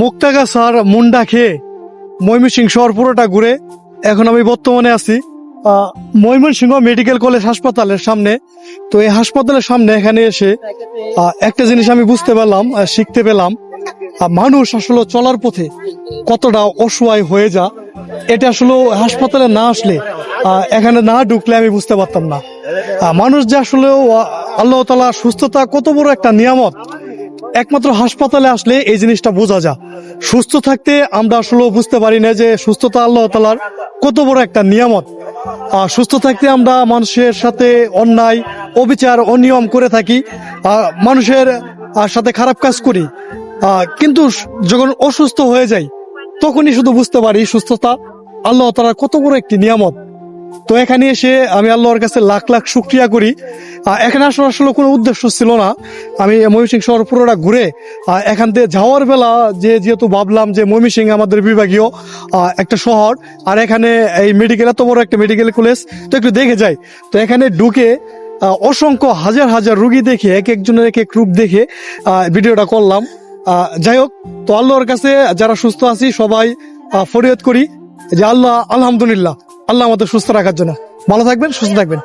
মুক্তাগাছার মুন্ডা খেয়ে ময়মনসিংহ শহর পুরোটা ঘুরে এখন আমি বর্তমানে আছি ময়মনসিংহ মেডিকেল কলেজ হাসপাতালের সামনে। তো এই হাসপাতালের সামনে এখানে এসে একটা জিনিস আমি বুঝতে পারলাম, শিখতে পেলাম, মানুষ আসলে চলার পথে কতটা অসহায় হয়ে যা। এটা আসলে হাসপাতালে না আসলে, এখানে না ঢুকলে আমি বুঝতে পারতাম না। মানুষ যে আসলে আল্লাহ তাআলা সুস্থতা কত বড় একটা নিয়ামত, একমাত্র হাসপাতালে আসলে এই জিনিসটা বোঝা যায়। সুস্থ থাকতে আমরা আসলে বুঝতে পারি না যে সুস্থতা আল্লাহ তাআলার কত বড় একটা নিয়ামত। সুস্থ থাকতে আমরা মানুষের সাথে অন্যায়, অবিচার, অনিয়ম করে থাকি, মানুষের সাথে খারাপ কাজ করি। কিন্তু যখন অসুস্থ হয়ে যাই তখনই শুধু বুঝতে পারি সুস্থতা আল্লাহ তাআলার কত বড় একটি নিয়ামত। তো এখানে এসে আমি আল্লাহর কাছে লাখ লাখ শুকরিয়া করি। এখানে আসার আসলে কোনো উদ্দেশ্য ছিল না। আমি ময়মনসিংহ শহর পুরোটা ঘুরে এখান থেকে যাওয়ার বেলা যেহেতু ভাবলাম যে ময়মনসিংহ আমাদের বিভাগীয় একটা শহর, আর এখানে এই মেডিকেল, এত বড় একটা মেডিকেল কলেজ, তো একটু দেখে যাই। তো এখানে ঢুকে অসংখ্য হাজার হাজার রুগী দেখে, এক একজনের এক এক রূপ দেখে ভিডিওটা করলাম। যাই হোক, তো আল্লাহর কাছে যারা সুস্থ আছি সবাই ফরিয়াদ করি যে আল্লাহ, আলহামদুলিল্লাহ, আল্লাহ আমাদের সুস্থ রাখার জন্য। ভালো থাকবেন, সুস্থ থাকবেন।